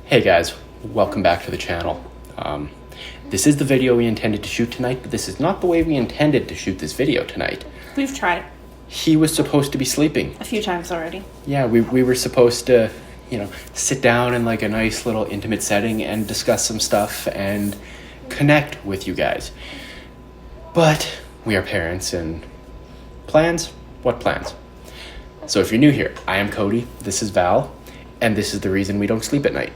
Hey guys, welcome back to the channel. This is the video we intended to shoot tonight, but this is not the way we intended to shoot this video tonight. We've tried He was supposed to be sleeping. a few times already. Yeah, we were supposed to, sit down in like a nice little intimate setting and discuss some stuff and connect with you guys. But we are parents and plans? What plans? So if you're new here, I am Cody, this is Val, and this is the reason we don't sleep at night.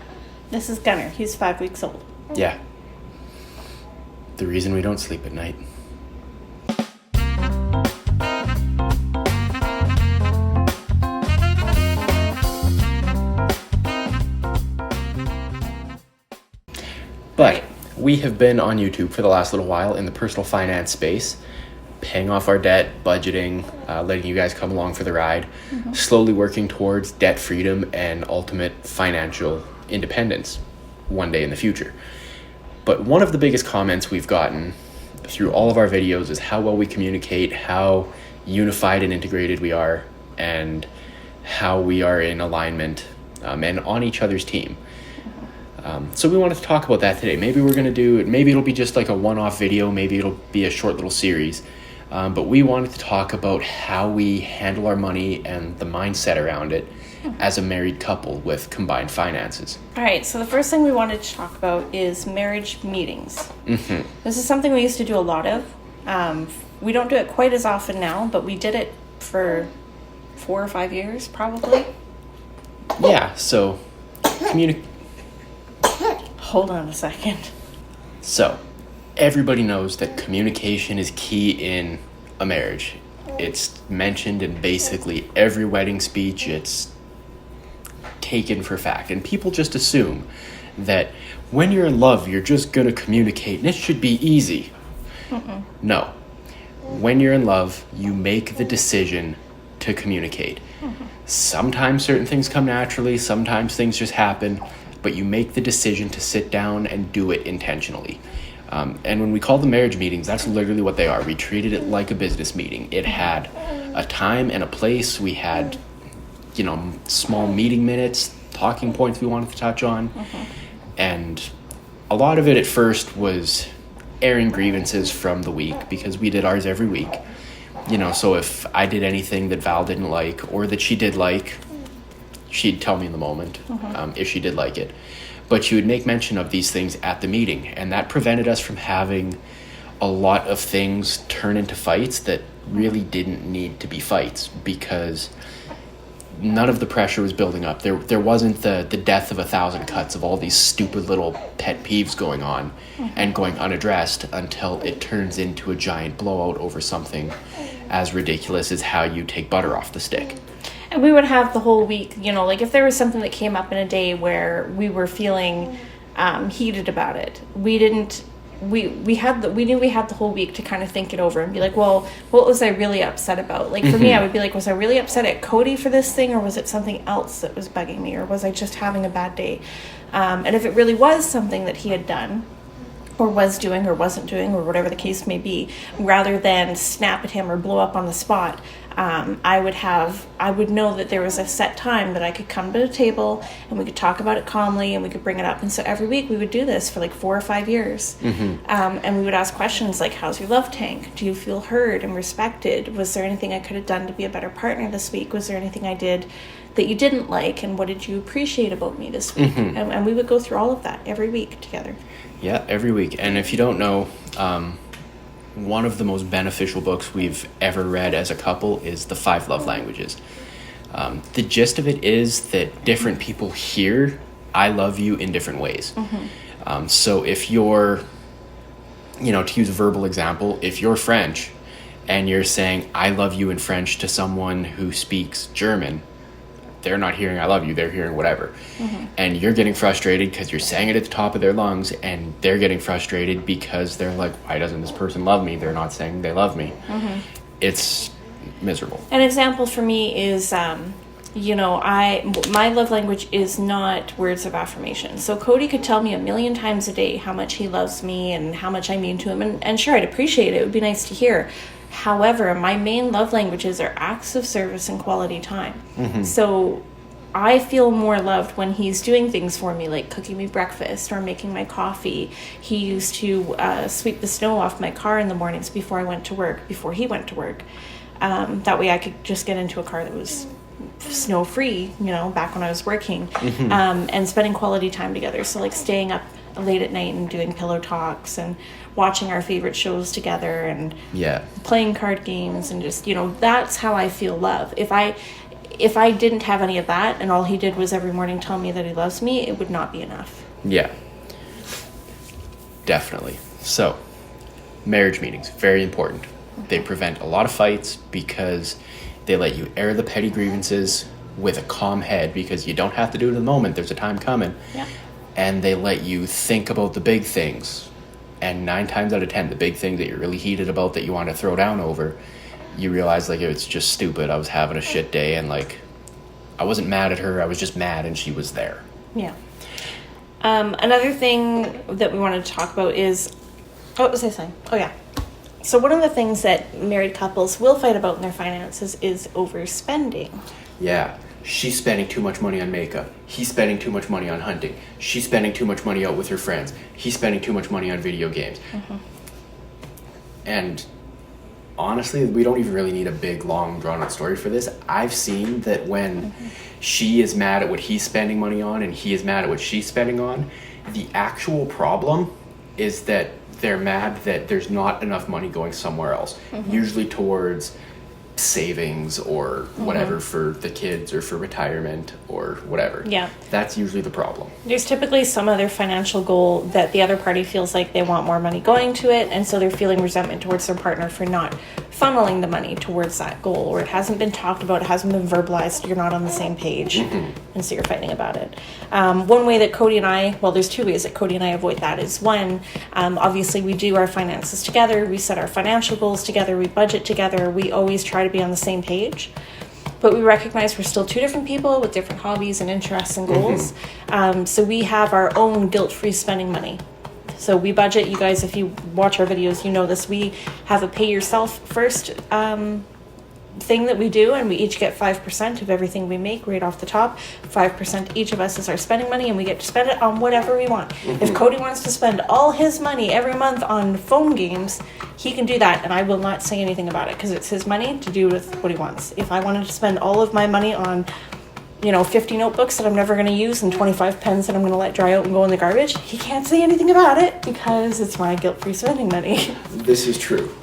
This is Gunner. He's 5 weeks old. Yeah. The reason we don't sleep at night. But we have been on YouTube for the last little while in the personal finance space, paying off our debt, budgeting, letting you guys come along for the ride, slowly working towards debt freedom and ultimate financial independence one day in the future. But one of the biggest comments we've gotten through all of our videos is how well we communicate, how unified and integrated we are, and how we are in alignment and on each other's team. So we wanted to talk about that today. Maybe we're going to do it, maybe it'll be just like a one-off video, maybe it'll be a short little series. But we wanted to talk about how we handle our money and the mindset around it as a married couple with combined finances. All right, so the first thing we wanted to talk about is marriage meetings. This is something we used to do a lot of. We don't do it quite as often now, but we did it for 4 or 5 years, probably. Yeah, so Hold on a second. So, everybody knows that communication is key in a marriage. It's mentioned in basically every wedding speech. It's taken for fact. And people just assume that when you're in love, you're just going to communicate and it should be easy. No. When you're in love, you make the decision to communicate. Sometimes certain things come naturally, sometimes things just happen, but you make the decision to sit down and do it intentionally. And when we call them marriage meetings, that's literally what they are. We treated it like a business meeting. It had a time and a place. We had, small meeting minutes, talking points we wanted to touch on. And a lot of it at first was airing grievances from the week because we did ours every week. So if I did anything that Val didn't like or that she did like, she'd tell me in the moment if she did like it. But she would make mention of these things at the meeting, and that prevented us from having a lot of things turn into fights that really didn't need to be fights because none of the pressure was building up. There wasn't the death of 1,000 cuts of all these stupid little pet peeves going on and going unaddressed until it turns into a giant blowout over something as ridiculous as how you take butter off the stick. And we would have the whole week, like if there was something that came up in a day where we were feeling heated about it, we knew we had the whole week to kind of think it over and be like, well, what was I really upset about? Like for me, I would be like, was I really upset at Cody for this thing, or was it something else that was bugging me, or was I just having a bad day? And if it really was something that he had done or was doing or wasn't doing or whatever the case may be, rather than snap at him or blow up on the spot, I would know that there was a set time that I could come to the table and we could talk about it calmly and we could bring it up. And so every week we would do this for like 4 or 5 years. And we would ask questions like, how's your love tank? Do you feel heard and respected? Was there anything I could have done to be a better partner this week? Was there anything I did that you didn't like? And what did you appreciate about me this week? And we would go through all of that every week together. Yeah, every week. And if you don't know, one of the most beneficial books we've ever read as a couple is The 5 Love Languages. The gist of it is that different people hear I love you in different ways. So if you're, to use a verbal example, if you're French and you're saying I love you in French to someone who speaks German, they're not hearing I love you, they're hearing whatever. And you're getting frustrated because you're saying it at the top of their lungs, and they're getting frustrated because they're like, why doesn't this person love me? They're not saying they love me. It's miserable. An example for me is, my love language is not words of affirmation. So Cody could tell me 1,000,000 times a day how much he loves me and how much I mean to him. And sure, I'd appreciate it. It would be nice to hear. However, my main love languages are acts of service and quality time. So I feel more loved when he's doing things for me, like cooking me breakfast or making my coffee. He used to sweep the snow off my car in the mornings before I went to work, before he went to work. That way I could just get into a car that was snow free, you know, back when I was working, and spending quality time together. So like staying up late at night and doing pillow talks and watching our favorite shows together and playing card games, and just, you know, that's how I feel love. If I didn't have any of that and all he did was every morning tell me that he loves me, it would not be enough. Yeah, definitely. So marriage meetings, very important. They prevent a lot of fights because they let you air the petty grievances with a calm head, because you don't have to do it in the moment. There's a time coming. Yeah. And they let you think about the big things. And 9 times out of 10, the big things that you're really heated about, that you want to throw down over, you realize like it's just stupid. I was having a shit day, and like I wasn't mad at her. I was just mad, and she was there. Yeah. Another thing that we wanted to talk about is, what was I saying? Oh yeah. So one of the things that married couples will fight about in their finances is overspending. Yeah. She's spending too much money on makeup. He's spending too much money on hunting. She's spending too much money out with her friends. He's spending too much money on video games. And honestly, we don't even really need a big, long, drawn-out story for this. I've seen that when she is mad at what he's spending money on and he is mad at what she's spending on, the actual problem is that they're mad that there's not enough money going somewhere else, usually towards savings or whatever for the kids or for retirement or whatever. Yeah. That's usually the problem. There's typically some other financial goal that the other party feels like they want more money going to it, and so they're feeling resentment towards their partner for not funneling the money towards that goal, or it hasn't been talked about, it hasn't been verbalized, you're not on the same page, and so you're fighting about it. One way that Cody and I, well, there's 2 ways that Cody and I avoid that is, one, obviously we do our finances together, we set our financial goals together, we budget together, we always try to be on the same page. But we recognize we're still 2 different people with different hobbies and interests and goals. So we have our own guilt-free spending money. So we budget, you guys, if you watch our videos, you know this, we have a pay yourself first thing that we do, and we each get 5% of everything we make right off the top. 5% each of us is our spending money, and we get to spend it on whatever we want. If Cody wants to spend all his money every month on phone games, he can do that, and I will not say anything about it because it's his money to do with what he wants. If I wanted to spend all of my money on, 50 notebooks that I'm never going to use and 25 pens that I'm going to let dry out and go in the garbage, he can't say anything about it because it's my guilt-free spending money. This is true.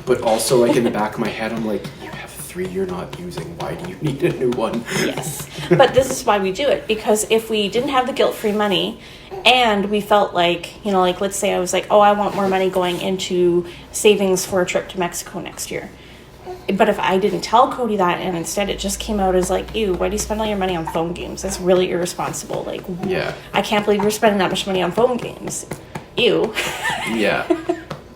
But also, like, in the back of my head, I'm like, you have 3 you're not using. Why do you need a new one? Yes. But this is why we do it, because if we didn't have the guilt-free money and we felt like, like, let's say I was like, oh, I want more money going into savings for a trip to Mexico next year. But if I didn't tell Cody that, and instead it just came out as like, ew, why do you spend all your money on phone games? That's really irresponsible. Like, yeah. I can't believe you're spending that much money on phone games. Ew. Yeah.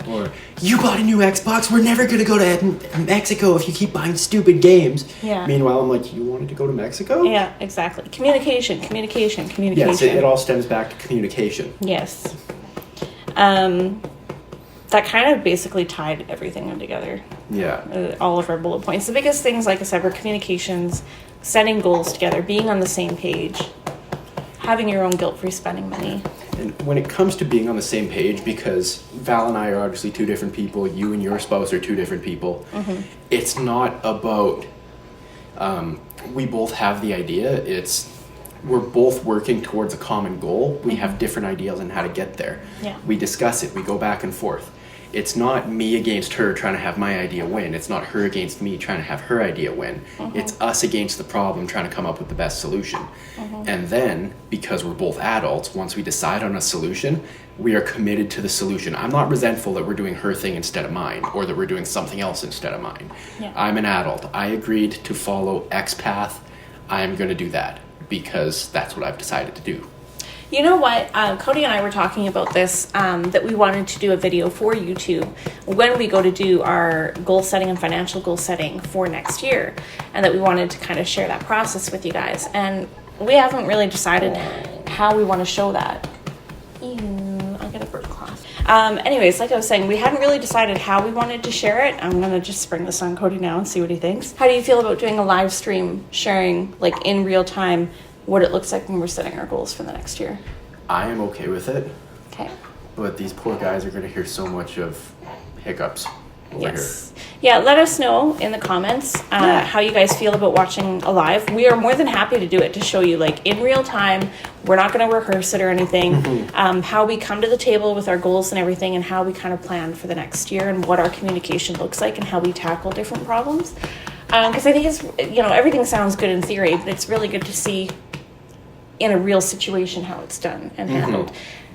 Or, you bought a new Xbox, we're never going to go to Mexico if you keep buying stupid games. Yeah. Meanwhile, I'm like, you wanted to go to Mexico? Yeah, exactly. Communication. Yes, it all stems back to communication. Yes. That kind of basically tied everything in together. Yeah. All of our bullet points. The biggest things, like I said, were communications, setting goals together, being on the same page, having your own guilt-free spending money. And when it comes to being on the same page, because Val and I are obviously 2 different people, you and your spouse are 2 different people, it's not about, we both have the idea, we're both working towards a common goal. We have different ideas on how to get there. Yeah. We discuss it, we go back and forth. It's not me against her trying to have my idea win. It's not her against me trying to have her idea win. It's us against the problem trying to come up with the best solution. And then, because we're both adults, once we decide on a solution, we are committed to the solution. I'm not resentful that we're doing her thing instead of mine, or that we're doing something else instead of mine. Yeah. I'm an adult. I agreed to follow X path. I'm going to do that because that's what I've decided to do. You know what? Cody and I were talking about this, that we wanted to do a video for YouTube when we go to do our goal setting and financial goal setting for next year, and that we wanted to kind of share that process with you guys. And we haven't really decided how we want to show that. Ew, I'll get a bird cloth. Anyways, like I was saying, we hadn't really decided how we wanted to share it. I'm going to just spring this on Cody now and see what he thinks. How do you feel about doing a live stream sharing, like in real time, what it looks like when we're setting our goals for the next year? I am okay with it. Okay. But these poor guys are going to hear so much of hiccups over here. Yeah, let us know in the comments how you guys feel about watching a live. We are more than happy to do it, to show you like in real time. We're not going to rehearse it or anything. How we come to the table with our goals and everything, and how we kind of plan for the next year, and what our communication looks like, and how we tackle different problems. Because I think it's, everything sounds good in theory, but it's really good to see in a real situation how it's done and handled.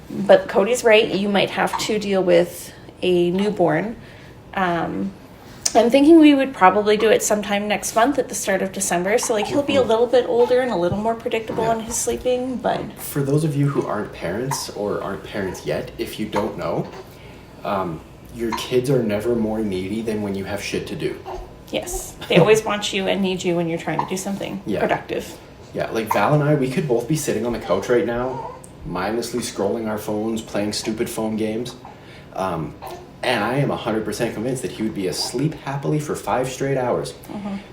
But Cody's right. You might have to deal with a newborn. I'm thinking we would probably do it sometime next month at the start of December. So like he'll be a little bit older and a little more predictable in his sleeping. But for those of you who aren't parents or aren't parents yet, if you don't know, your kids are never more needy than when you have shit to do. Yes, they always want you and need you when you're trying to do something productive. Yeah, like Val and I, we could both be sitting on the couch right now, mindlessly scrolling our phones, playing stupid phone games. And I am 100% convinced that he would be asleep happily for 5 straight hours.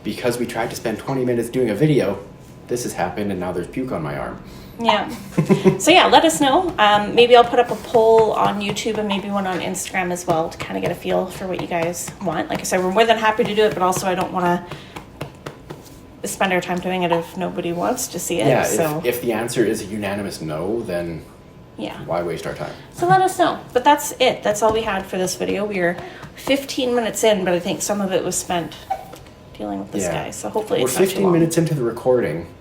Because we tried to spend 20 minutes doing a video, this has happened, and now there's puke on my arm. Yeah. So yeah, let us know. Maybe I'll put up a poll on YouTube and maybe one on Instagram as well, to kind of get a feel for what you guys want. Like I said, we're more than happy to do it, but also I don't want to spend our time doing it if nobody wants to see it. Yeah, so if the answer is a unanimous no, then why waste our time? So let us know. But that's it. That's all we had for this video. We are 15 minutes in, but I think some of it was spent dealing with this guy. So hopefully it's not too long. We're 15 minutes into the recording,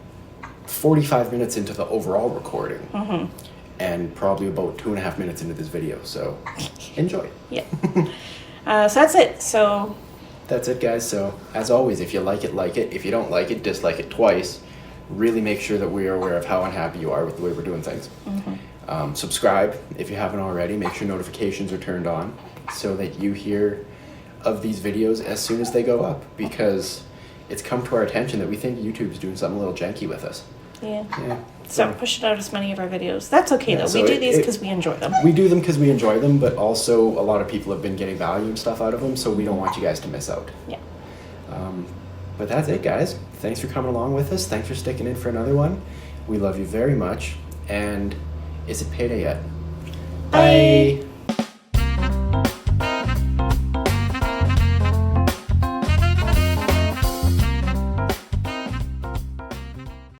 45 minutes into the overall recording, and probably about 2.5 minutes into this video. So enjoy. Yeah. So that's it. So that's it, guys. So as always, if you like it, like it. If you don't like it, dislike it twice. Really make sure that we are aware of how unhappy you are with the way we're doing things. Subscribe if you haven't already. Make sure notifications are turned on so that you hear of these videos as soon as they go up, because it's come to our attention that we think YouTube's doing something a little janky with us. Yeah. So push it out as many of our videos. That's okay though. So we do these because we enjoy them. We do them because we enjoy them, but also a lot of people have been getting value and stuff out of them, so we don't want you guys to miss out. Yeah. But that's it, guys. Thanks for coming along with us. Thanks for sticking in for another one. We love you very much. And is it payday yet? Bye.